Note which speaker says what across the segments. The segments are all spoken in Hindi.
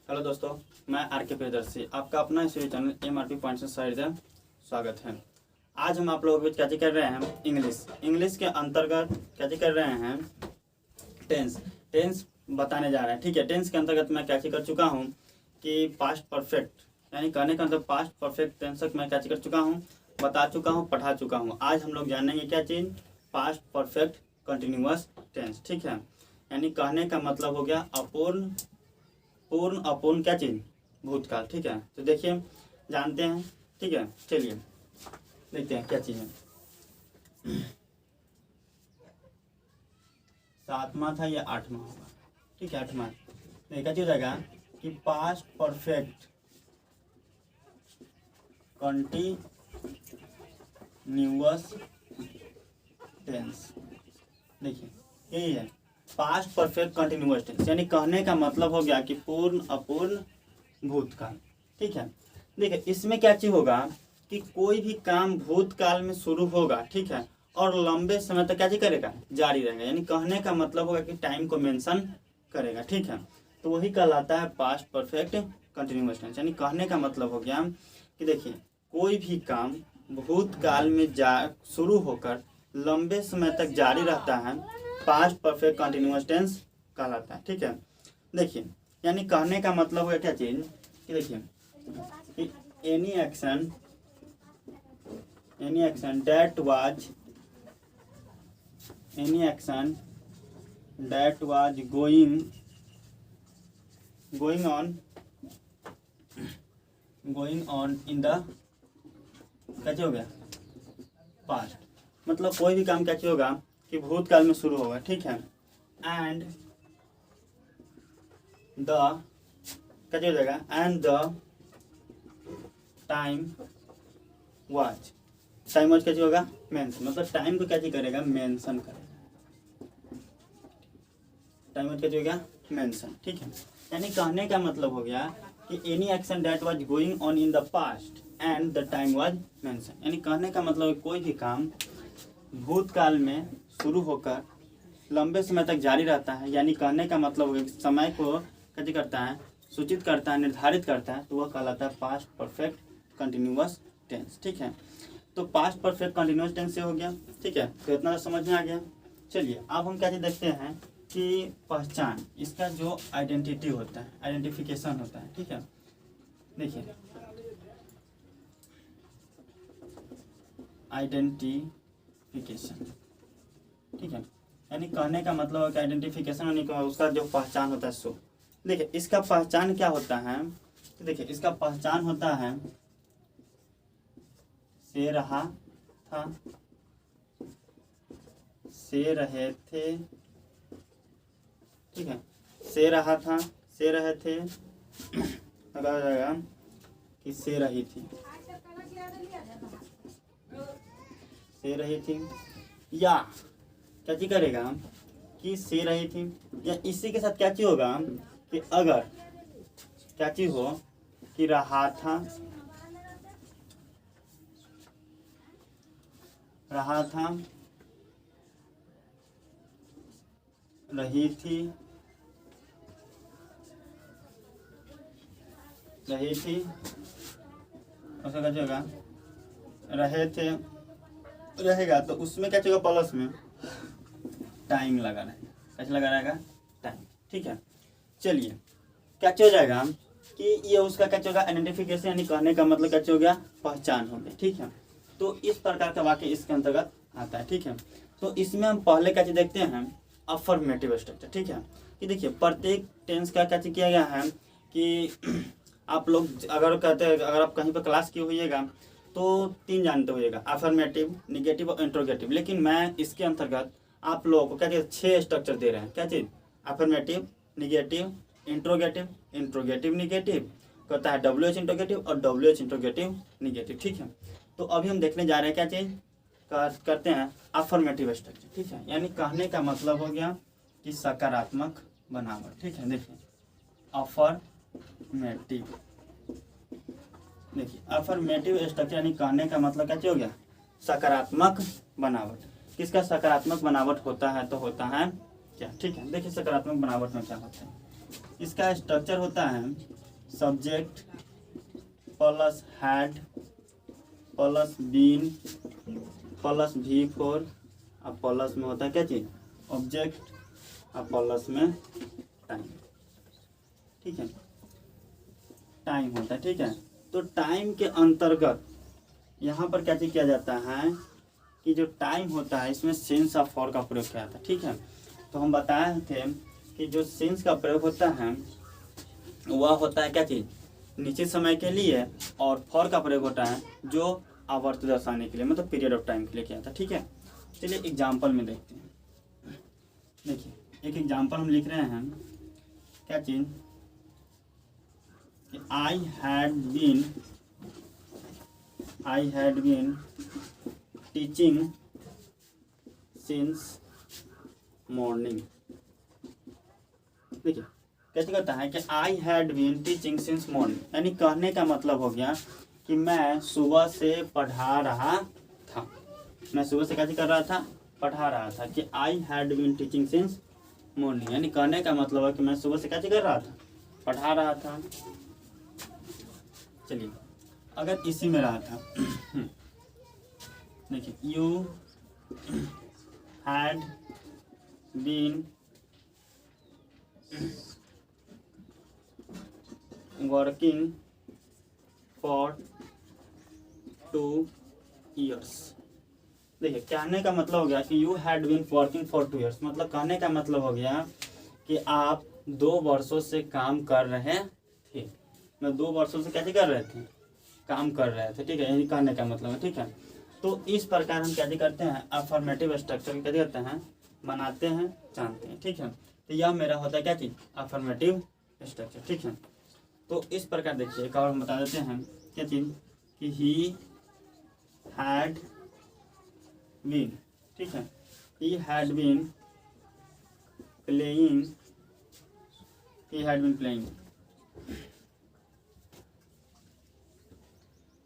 Speaker 1: हेलो दोस्तों, मैं आर के प्रियदर्शी, आपका अपना इस चैनल MRP पॉइंट्स से स्वागत है। आज हम आप लोगों को क्या कर रहे हैं, इंग्लिश के अंतर्गत क्या कर रहे हैं, टेंस बताने जा रहे हैं। ठीक है, टेंस के अंतर्गत मैं क्या कर चुका हूँ कि पास्ट परफेक्ट यानी कहने का मतलब पास्ट परफेक्ट टेंस तक मैं क्या कर चुका हूँ, बता चुका हूँ, पढ़ा चुका हूँ। आज हम लोग जानेंगे क्या चीज़, पास्ट परफेक्ट कंटिन्यूअस टेंस। ठीक है, यानी कहने का मतलब हो गया अपूर्ण अपूर्ण क्या चीज, भूतकाल। ठीक है, तो देखिए जानते हैं। ठीक है, चलिए देखते हैं क्या चीज है। 7वां था या 8वां होगा। ठीक है, 8वां। तो क्या चीज हो जाएगा कि पास्ट परफेक्ट कंटिन्यूअस टेंस। देखिए यही है पास्ट परफेक्ट कंटिन्यूअस टेंस, यानी कहने का मतलब हो गया कि पूर्ण अपूर्ण भूतकाल। ठीक है, देखिए इसमें क्या चीज होगा कि कोई भी काम भूतकाल में शुरू होगा, ठीक है, और लंबे समय तक क्या चीज करेगा, जारी रहेगा। यानी कहने का मतलब होगा कि टाइम को मेंशन करेगा। ठीक है, तो वही कहलाता है पास्ट परफेक्ट कंटिन्यूअस टेंस। यानी कहने का मतलब हो गया कि देखिए कोई भी काम भूतकाल में शुरू होकर लंबे समय तक जारी रहता है, पास्ट परफेक्ट कंटिन्यूअस टेंस कहलाता है। ठीक है, देखिए यानी कहने का मतलब है क्या चीज कि देखिए any action that was going on in the क्या हो गया पास्ट, मतलब कोई भी काम क्या होगा कि भूतकाल में शुरू होगा। ठीक है, एंड द क्या हो जाएगा, एंड द टाइम वाज क्या होगा, मेंशन, मतलब टाइम को क्या करेगा, मेंशन करेगा। टाइम वाज क्या होगा, मेंशन। ठीक है, यानी कहने का मतलब हो गया कि any action that was going on in the past and the time was mention. यानी कहने का मतलब कोई भी काम भूतकाल में शुरू होकर लंबे समय तक जारी रहता है, यानी कहने का मतलब है समय को क्या करता है, सूचित करता है, निर्धारित करता है, तो वह कहलाता है पास्ट परफेक्ट कंटिन्यूअस टेंस। ठीक है, तो पास्ट परफेक्ट कंटिन्यूअस टेंस से हो गया। ठीक है, तो इतना समझ में आ गया। चलिए अब हम क्या देखते हैं कि पहचान, इसका जो आइडेंटिटी होता है, आइडेंटिफिकेशन होता है। ठीक है, देखिए आइडेंटिफिकेशन। ठीक है, यानी कहने का मतलब है कि आइडेंटिफिकेशन यानी उसका जो पहचान होता है सो। देखिए इसका पहचान क्या होता है, तो देखिए इसका पहचान होता है से रहा था, से रहे थे। ठीक है, से रहा था, से रहे थे, लगा जाएगा कि से रही थी, से रही थी, या क्या चीज करेगा कि से रही थी, या इसी के साथ क्या चीज होगा कि अगर क्या चीज हो कि रहा था, रही थी, उसका क्या होगा, रहे थे, रहेगा, तो उसमें क्या होगा, प्लस में टाइम लगा रहेगा। कैसे लगा रहेगा, टाइम। ठीक है, चलिए क्या हो जाएगा कि ये उसका क्या होगा, आइडेंटिफिकेशन, यानी कहने का मतलब क्या हो गया, पहचान हो गई। ठीक है, तो इस प्रकार का वाक्य इसके अंतर्गत आता है। ठीक है, तो इसमें हम पहले क्या देखते हैं, अफर्मेटिव स्ट्रक्चर। ठीक है, कि देखिए प्रत्येक टेंस का क्या किया गया है कि आप लोग अगर कहते हैं, अगर आप कहीं पर क्लास किए होइएगा तो 3 जानते होइएगा, अफर्मेटिव, निगेटिव और इंट्रोगेटिव। लेकिन मैं इसके अंतर्गत आप लोगों को क्या चीज 6 स्ट्रक्चर दे रहे हैं। क्या चीज, अफर्मेटिव, निगेटिव, इंट्रोगेटिव निगेटिव, कहता है WH इंट्रोगेटिव और WH इंट्रोगेटिव निगेटिव। ठीक है, तो अभी हम देखने जा रहे हैं क्या चीज करते हैं, अफर्मेटिव स्ट्रक्चर। ठीक है, यानी कहने का मतलब हो गया कि सकारात्मक बनावट। ठीक है, देखिए अफर्मेटिव, देखिए अफर्मेटिव स्ट्रक्चर यानी कहने का मतलब क्या हो गया, सकारात्मक बनावट। किसका सकारात्मक बनावट होता है, तो होता है क्या। ठीक है, देखिए सकारात्मक बनावट में क्या होता है, इसका स्ट्रक्चर होता है subject plus had plus been plus V4 और प्लस में होता है क्या चीज़, ऑब्जेक्ट और प्लस में टाइम। ठीक है, टाइम होता है। ठीक है, तो टाइम के अंतर्गत यहाँ पर क्या चीज किया जाता है कि जो टाइम होता है इसमें सिंस और फॉर का प्रयोग किया जाता है। ठीक है, तो हम बताए थे कि जो सिंस का प्रयोग होता है वह होता है क्या चीज़, निश्चित समय के लिए, और फॉर का प्रयोग होता है जो आवर्त दर्शाने के लिए, मतलब पीरियड ऑफ टाइम के लिए किया था। ठीक है, चलिए एग्जाम्पल में देखते हैं। देखिए एक एग्जाम्पल हम लिख रहे हैं, क्या चीज कि I had been teaching since morning. देखिए कैसे करता है कि I had been teaching since morning, यानी कहने का मतलब हो गया कि मैं सुबह से पढ़ा रहा था। मैं सुबह से क्या कर रहा था, पढ़ा रहा था। कि I had been teaching since morning, यानी कहने का मतलब है कि मैं सुबह से क्या कर रहा था, पढ़ा रहा था। चलिए अगर इसी में रहा था देखिए you had been working for 2 years। देखिए कहने का मतलब हो गया कि you had been working for 2 years, मतलब कहने का मतलब हो गया कि आप 2 वर्षों से काम कर रहे थे। मैं 2 वर्षों से कैसे कर रहे थे, काम कर रहे थे। ठीक है, यही कहने का मतलब है। ठीक है, तो इस प्रकार हम क्या करते हैं, अफर्मेटिव स्ट्रक्चर क्या करते हैं, बनाते हैं, जानते हैं। ठीक है, तो यह मेरा होता है क्या चीज़, अफर्मेटिव स्ट्रक्चर। ठीक है, तो इस प्रकार देखिए एक और हम बता देते हैं क्या चीज़ कि ही हैड बीन, ठीक है, he had been playing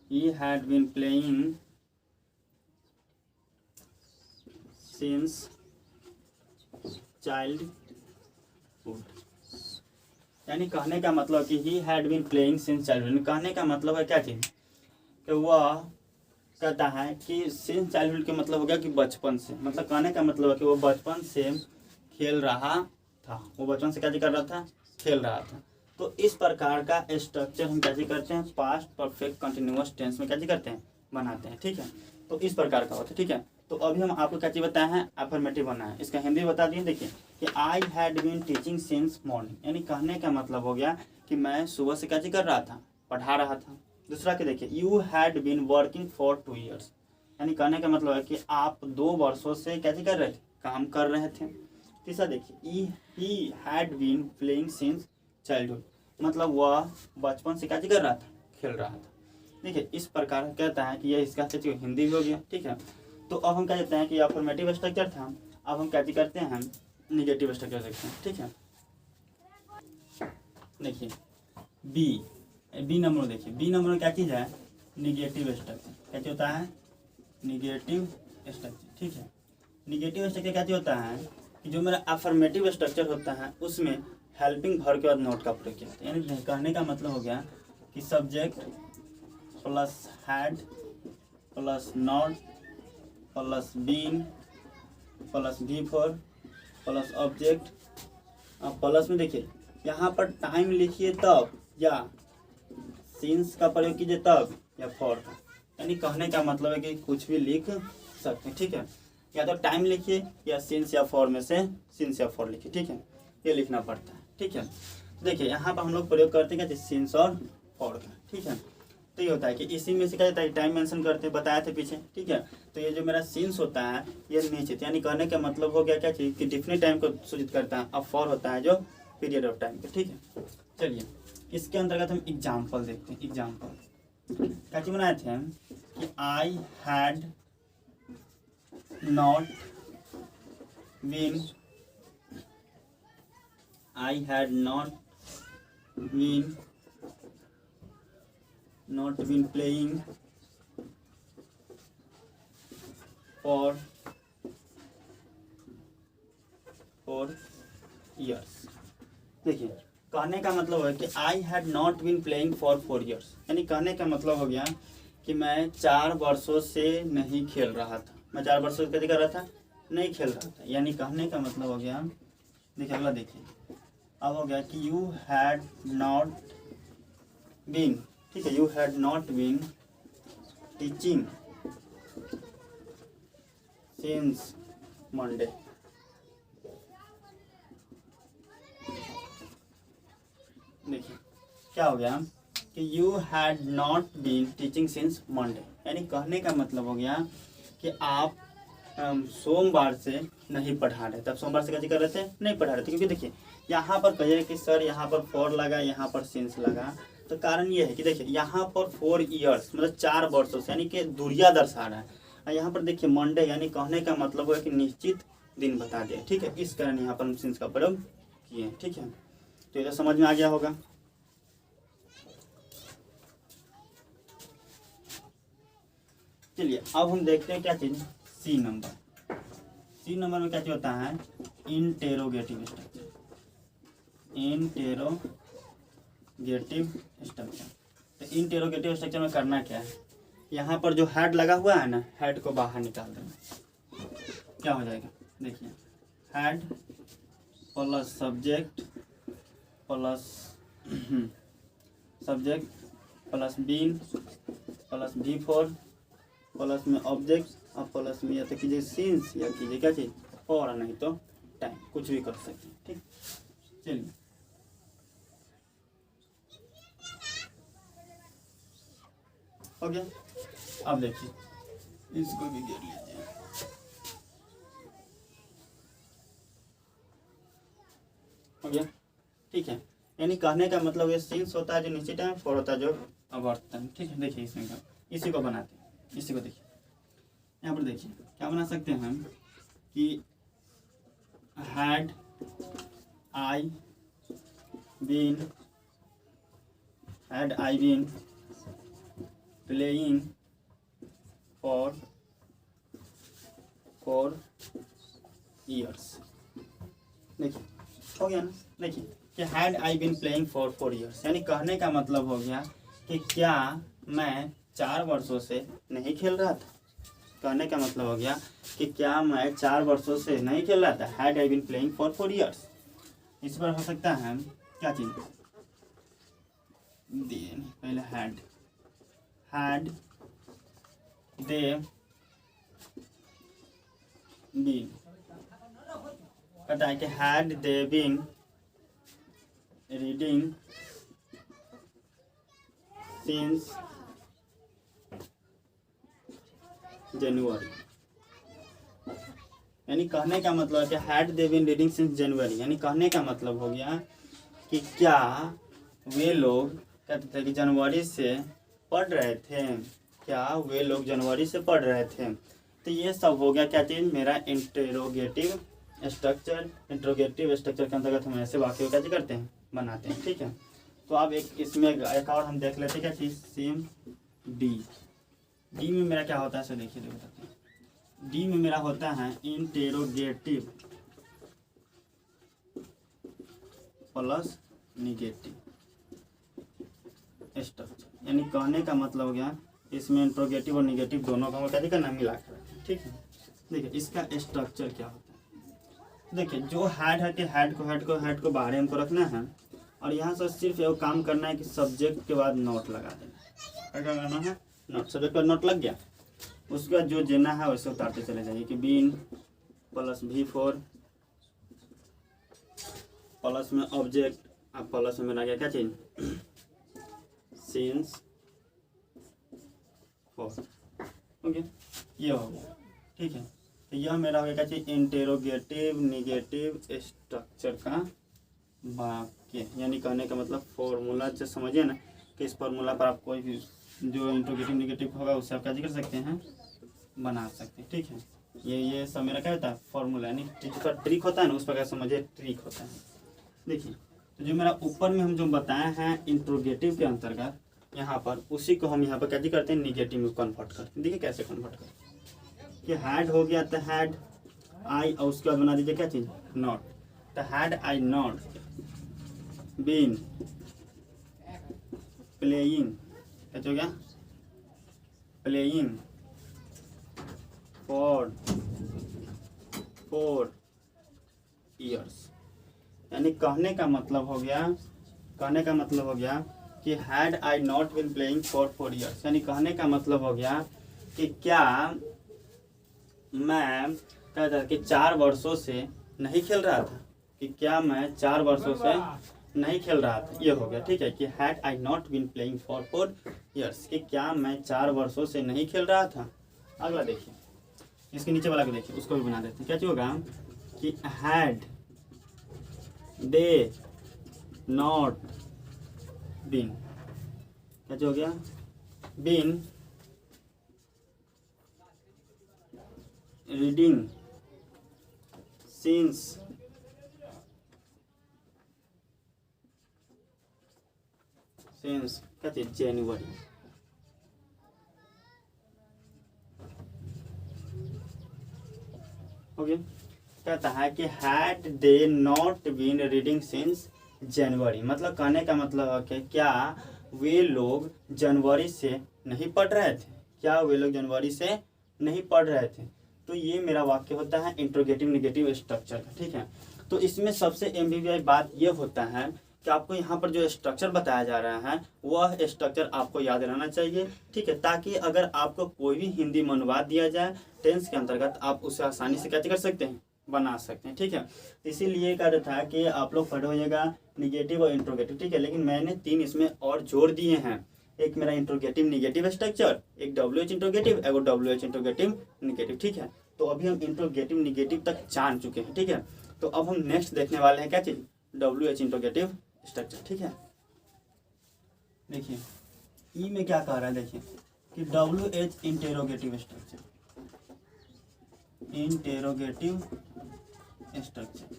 Speaker 1: he had been playing since childhood। यानी कहने का मतलब कि he had been playing since childhood, कहने का मतलब है क्या चीज़ कि वह कहता है कि since childhood के मतलब हो गया कि बचपन से, मतलब कहने का मतलब है कि वो बचपन से खेल रहा था। वो बचपन से क्या कर रहा था, खेल रहा था। तो इस प्रकार का स्ट्रक्चर हम क्या करते हैं, पास्ट परफेक्ट कंटिन्यूअस टेंस में क्या करते हैं, बनाते हैं। ठीक है, तो इस प्रकार का होता है। ठीक है, तो अभी हम आपको क्या चीज़ बताए हैं, अफर्मेटिव बना है। इसका हिंदी बता दिए। देखिए कि I had been teaching since morning, यानी कहने का मतलब हो गया कि मैं सुबह से क्या कर रहा था, पढ़ा रहा था। दूसरा क्या देखिए, you had been working for 2 years, यानी कहने का मतलब है कि आप 2 वर्षों से क्या कर रहे थे, काम कर रहे थे। तीसरा देखिए, he had been playing since childhood, मतलब वह बचपन से क्या कर रहा था, खेल रहा था। देखिए इस प्रकार कहता है कि यह इसका हिंदी भी हो गया। ठीक है, तो अब हम क्या कहते हैं कि अफर्मेटिव स्ट्रक्चर था। अब हम क्या करते हैं, निगेटिव स्ट्रक्चर देखते हैं। ठीक है, देखिए बी नंबर, देखिए बी नंबर क्या चीज़ है, निगेटिव स्ट्रक्चर। क्या होता है, निगेटिव स्ट्रक्चर। ठीक है, निगेटिव स्ट्रक्चर क्या होता है कि जो मेरा अफर्मेटिव स्ट्रक्चर होता है उसमें हेल्पिंग वर्ब के बाद नोट का प्रयोग किया जाता है। यानी कहने का मतलब हो गया कि subject plus had plus not plus been plus V4 plus object, अब प्लस में देखिए यहाँ पर टाइम लिखिए तब, या सिंस का प्रयोग कीजिए तब, या फॉर का। यानी कहने का मतलब है कि कुछ भी लिख सकते हैं। ठीक है, या तो टाइम लिखिए या सिंस या फॉर में से सिंस या फॉर लिखिए। ठीक है, ये लिखना पड़ता है। ठीक है, देखिए यहाँ पर हम लोग प्रयोग करते हैं क्या, सिंस और फॉर का। ठीक है, तो ये होता है कि इसी में से क्या होता है, टाइम मेंशन करते हैं, बताया थे पीछे। ठीक है, तो ये जो मेरा सिंस होता है ये निश्चित, यानी कहने का मतलब हो गया क्या चीज़ कि डिफिनिट टाइम को सूचित करता है। अब फॉर होता है जो पीरियड ऑफ टाइम को। ठीक है, चलिए इसके अंतर्गत हम एग्जाम्पल देखते हैं। एग्जाम्पल क्या चीज़ बनाए थे हम कि I had not been playing for 4 years। देखिए कहने का मतलब है कि I had not been playing for 4 years, यानी कहने का मतलब हो गया कि मैं 4 वर्षों से नहीं खेल रहा था। मैं 4 वर्षों से क्या कर रहा था, नहीं खेल रहा था। यानी कहने का मतलब हो गया, देखिए अगला देखिए, अब हो गया कि यू हैड नॉट बीन, ठीक है, you had not been teaching since Monday. देखिए क्या हो गया कि you had not been teaching since Monday, यानी कहने का मतलब हो गया कि आप सोमवार से नहीं पढ़ा रहे थे। अब सोमवार से क्या कर रहे थे, नहीं पढ़ा रहे थे, क्योंकि देखिए यहाँ पर कहिए कि सर यहाँ पर 4 लगा, यहाँ पर सिंस लगा, तो कारण ये है कि देखिए यहाँ पर 4 years मतलब 4 वर्षों से, यानी कि दूरिया दर्शा रहा है। और यहाँ पर देखिए मंडे, यानी कहने का मतलब है कि निश्चित दिन बता दिया, ठीक है, इस कारण यहाँ पर हम सिंस का प्रयोग किए, ठीक है। तो ये तो समझ में आ गया होगा। चलिए अब हम देखते हैं क्या चीज, सी नंबर। सी नंबर में क्या चीज होता है, इंटेरोगेटिव स्ट्रक्चर। इंटेरोगेटिव स्ट्रक्चर, तो इंटेरोगेटिव स्ट्रक्चर में करना क्या है, यहाँ पर जो हेड लगा हुआ है ना, हेड को बाहर निकाल देना। क्या हो जाएगा, देखिए had plus subject plus plus been plus V4 plus में ऑब्जेक्ट और प्लस में या तो कीजिए सीन्स या कीजिए क्या चीज, और नहीं तो टाइम, कुछ भी कर सकते हैं, ठीक। चलिए हो गया। अब देखिए इसको भी घेर लीजिए। हो गया, ठीक है। यानी कहने का मतलब ये सीन्स होता है जो निश्चित टाइम, फोर होता है जो अवर्तन, ठीक है। देखिए इसमें इसी को बनाते हैं, इसी को देखिए यहाँ पर देखिए क्या बना सकते हैं हम कि had I been playing for 4 years। देखिए हो गया ना, देखिए कि had I been playing for 4 years, यानी कहने का मतलब हो गया कि क्या मैं 4 वर्षों से नहीं खेल रहा था। कहने का मतलब हो गया कि क्या मैं 4 वर्षों से नहीं खेल रहा था, had I been playing for 4 years। इस पर हो सकता है क्या चीज, पहले हैड दे बीन, कहता है कि had they been reading since January. यानी कहने का मतलब है कि had they been reading since January, यानी कहने का मतलब हो गया कि क्या वे लोग कहते थे कि जनवरी से पढ़ रहे थे, क्या वे लोग जनवरी से पढ़ रहे थे। तो ये सब हो गया क्या चीज़, मेरा इंटेरोगेटिव स्ट्रक्चर। इंटेरोगेटिव स्ट्रक्चर के अंतर्गत हम ऐसे वाक्य क्या करते हैं, बनाते हैं, ठीक है। तो अब एक इसमें एक और हम देख लेते हैं क्या चीज़, सेम डी में मेरा क्या होता है, सो देखिए बताते हैं। डी में मेरा होता है इंटेरोगेटिव प्लस निगेटिव स्ट्रक्चर, यानी कहने का मतलब हो गया इसमें इंट्रोगेटिव और निगेटिव दोनों का क्या करना, मिला कर, ठीक है। देखिए इसका स्ट्रक्चर क्या होता है, देखिए जो हेड है कि हेड को बाहर हमको रखना है, और यहाँ से सिर्फ ये काम करना है कि सब्जेक्ट के बाद नोट लगा देना। क्या करना है, नोट, सब्जेक्ट पर नोट लग गया, उसके बाद जो देना है वैसे उतारते चले जाइए कि बीन प्लस V4 प्लस में ऑब्जेक्ट, अब प्लस में लग गया क्या चीज, सिंस 4। ओके, ये हो गया, ठीक है। तो यह मेरा हो गया क्या चीज, इंटेरोगेटिव निगेटिव स्ट्रक्चर का वाक्य। यानी कहने का मतलब फॉर्मूला से समझिए ना कि इस फॉर्मूला पर आप कोई भी जो इंट्रोगेटिव निगेटिव होगा उससे आप क्या कर सकते हैं, बना सकते हैं, ठीक है। ये सब मेरा क्या होता है, फॉर्मूला, यानी जिसका ट्रिक होता है ना उस पर क्या समझिए, ट्रिक होता है। देखिए तो जो मेरा ऊपर में हम जो बताए हैं इंट्रोगेटिव के अंतर्गत, यहाँ पर उसी को हम यहाँ पर क्या करते हैं, निगेटिव में कन्वर्ट करते हैं। देखिए कैसे कन्वर्ट करते हैं कि हैड हो गया तो हैड आई, और उसके बाद बना दीजिए क्या चीज़, नॉट। तो had I not been playing, क्या हो गया, प्लेइंग फॉर 4 ईयर्स। यानी कहने का मतलब हो गया, कहने का मतलब हो गया कि had I not been playing for 4 years, यानी कहने का मतलब हो गया कि क्या मैं कहता कि 4 वर्षों से नहीं खेल रहा था, कि क्या मैं 4 वर्षों से नहीं खेल रहा था, ये हो गया। ठीक है, कि had I not been playing for 4 years, कि क्या मैं 4 वर्षों से नहीं खेल रहा था। अगला देखिए, इसके नीचे वाला को देखिए, उसको भी बना देते हैं। क्या होगा कि हैड दे नॉट बीन, क्या हो गया, बीन रीडिंग सिंस क्या चीज, जनवरी। ओके, कहता है कि had they not been reading since January, मतलब कहने का मतलब है कि क्या वे लोग जनवरी से नहीं पढ़ रहे थे, क्या वे लोग जनवरी से नहीं पढ़ रहे थे। तो ये मेरा वाक्य होता है इंट्रोगेटिव नेगेटिव स्ट्रक्चर का। ठीक है, तो इसमें सबसे एमबीबीआई बात ये होता है कि आपको यहाँ पर जो स्ट्रक्चर बताया जा रहा है वह स्ट्रक्चर आपको याद रहना चाहिए। ठीक है, ताकि अगर आपको कोई भी हिंदी में अनुवाद दिया जाए टेंस के अंतर्गत, आप उसे आसानी से क्या कर सकते हैं, बना सकते हैं। ठीक है, इसीलिए कहा था कि आप लोग पढ़े होइएगा निगेटिव और इंट्रोगेटिव। ठीक है, लेकिन मैंने 3 इसमें और जोड़ दिए हैं, एक मेरा इंट्रोगेटिव निगेटिव स्ट्रक्चर, एक WH इंट्रोगेटिव, एक WH इंट्रोगेटिव निगेटिव। ठीक है, तो अभी हम इंट्रोगेटिव निगेटिव तक जान चुके हैं। ठीक है, तो अब हम नेक्स्ट देखने वाले हैं क्या चीज, WH इंट्रोगेटिव स्ट्रक्चर। ठीक है, देखिए ई में क्या कह रहा है, देखिए कि WH interrogative structure, interrogative structure.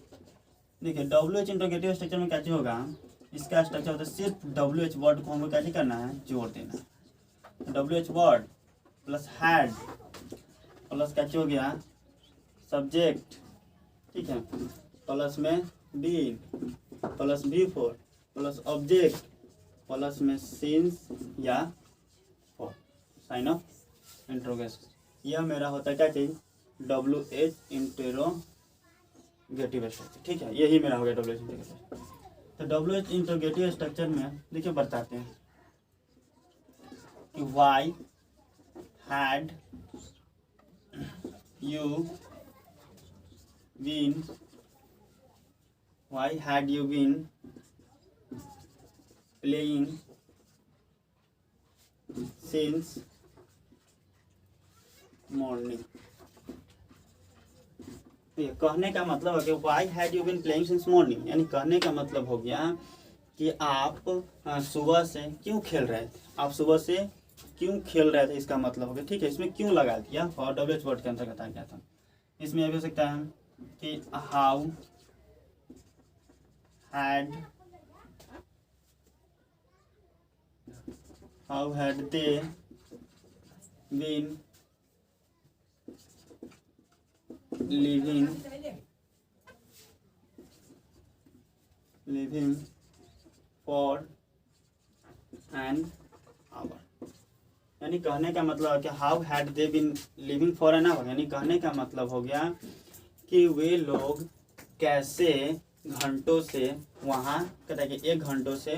Speaker 1: देखिए WH इंट्रोगेटिव स्ट्रक्चर में क्या चीज होगा, इसका स्ट्रक्चर होता है सिर्फ WH वर्ड को हमको क्या करना है, जोड़ देना है। WH word plus had plus क्या हो गया, सब्जेक्ट। ठीक है, प्लस में been plus B4 plus object plus में सिंस या फॉर, साइन ऑफ इंट्रोगेशन। यह मेरा होता है क्या चीज, WH इंटेरोगेटिव स्ट्रक्चर। ठीक है, यही मेरा हो गया WH इंटेरोगेटिव। तो WH इंट्रोगेटिव स्ट्रक्चर में देखिए बताते हैं कि why had you been, why had you been playing since morning. कहने का मतलब है कि why had you been playing since morning, यानी कहने का मतलब हो गया कि आप सुबह से क्यों खेल रहे थे, आप सुबह से क्यों खेल रहे थे, इसका मतलब हो गया। ठीक है, इसमें क्यों लगा दिया और WH वर्ड के अंतर्गत आ गया था। इसमें भी हो सकता है कि how had they been living for an hour, यानी कहने का मतलब है कि how had they been living for an hour, यानी कहने का मतलब हो गया कि वे लोग कैसे घंटों से वहाँ, कहता है कि 1 घंटों से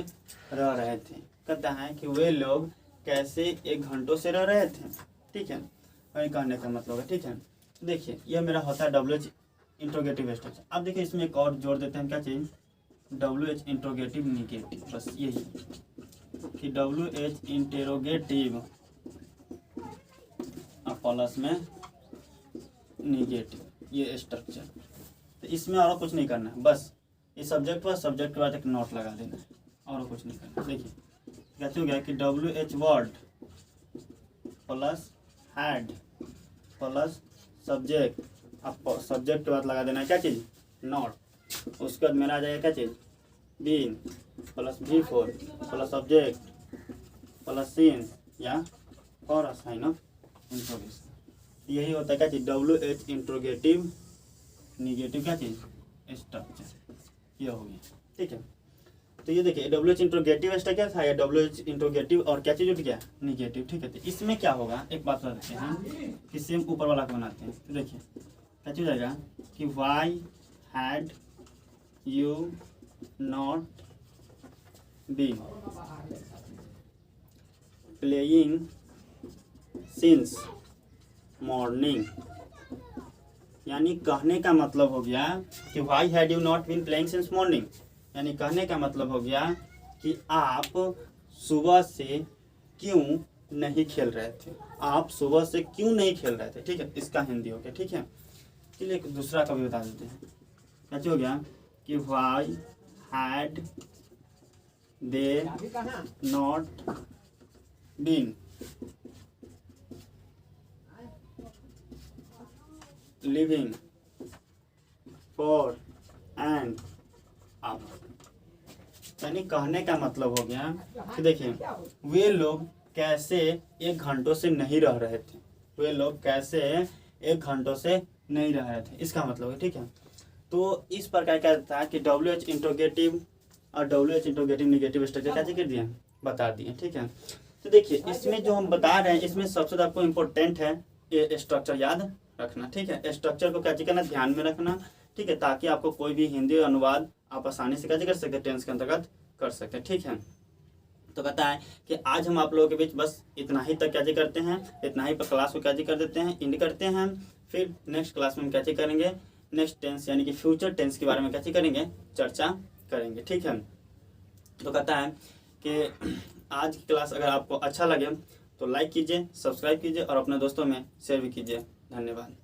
Speaker 1: रह रहे थे, कहता है कि वे लोग कैसे 1 घंटों से रह रहे थे। ठीक है, वही कहने का मतलब है। ठीक है, देखिए यह मेरा होता है WH इंट्रोगेटिव स्ट्रक्चर। अब देखिए इसमें एक और जोड़ देते हैं, क्या चीज, WH इंट्रोगेटिव निगेटिव। बस यही कि WH इंटेरोगेटिव प्लस में निगेटिव, ये स्ट्रक्चर। तो इसमें और कुछ नहीं करना है, बस ये सब्जेक्ट पर, सब्जेक्ट के बाद एक नोट लगा देना है, और कुछ नहीं करना। देखिए क्या हो गया कि WH word plus had plus subject, अब सब्जेक्ट के बाद लगा देना है क्या चीज़, नॉट। उसके बाद मेरा आ जाएगा क्या चीज़, बीन plus B4 plus subject plus सिंस या और साइन ऑफ इंट्रोगेशन। यही होता है क्या चीज़, WH इंट्रोगेटिव निगेटिव क्या चीज़, स्ट्रक्चर। ये हो गया। ठीक है, तो ये देखिए डब्ल्यू एच इंट्रोगेटिव स्ट्रक्चर क्या था, या डब्ल्यू एच इंट्रोगेटिव और क्या चीज जुट गया, निगेटिव। ठीक है, तो इसमें क्या होगा, एक बात बता देते हैं कि सेम ऊपर वाला को बनाते हैं। तो देखिए क्या चीज जाएगा कि why had you not been playing since morning, यानी कहने का मतलब हो गया कि why had you not been playing since morning, यानी कहने का मतलब हो गया कि आप सुबह से क्यों नहीं खेल रहे थे, आप सुबह से क्यों नहीं खेल रहे थे। ठीक है, इसका हिंदी हो गया। ठीक है, चलिए एक दूसरा का भी बता देते हैं। क्या हो गया कि why had they not been living for and hour, यानी कहने का मतलब हो गया कि देखिए वे लोग कैसे 1 घंटों से नहीं रह रहे थे, वे लोग कैसे 1 घंटों से नहीं रह रहे थे, इसका मतलब है। ठीक है, तो इस प्रकार क्या था कि डब्ल्यू एच इंट्रोगेटिव और W H interrogative negative structure कैसे कर दिए, बता दिए। ठीक है, तो देखिए इसमें जो हम बता रहे हैं इसमें सबसे आपको इम्पोर्टेंट है ये स्ट्रक्चर याद रखना। ठीक है, स्ट्रक्चर को क्या करना, ध्यान में रखना। ठीक है, ताकि आपको कोई भी हिंदी अनुवाद आप आसानी से कैसे कर सकते, टेंस के अंतर्गत कर सकते। ठीक है, तो कहता है कि आज हम आप लोगों के बीच बस इतना ही तक कैसे करते हैं, इतना ही पर क्लास को कैसे कर देते हैं, एंड करते हैं। फिर नेक्स्ट क्लास में हम कैसे करेंगे, नेक्स्ट टेंस यानी कि फ्यूचर टेंस के बारे में कैसे करेंगे, चर्चा करेंगे। ठीक है, तो कहता है कि आज की क्लास अगर आपको अच्छा लगे तो लाइक कीजिए, सब्सक्राइब कीजिए और अपने दोस्तों में शेयर भी कीजिए। धन्यवाद।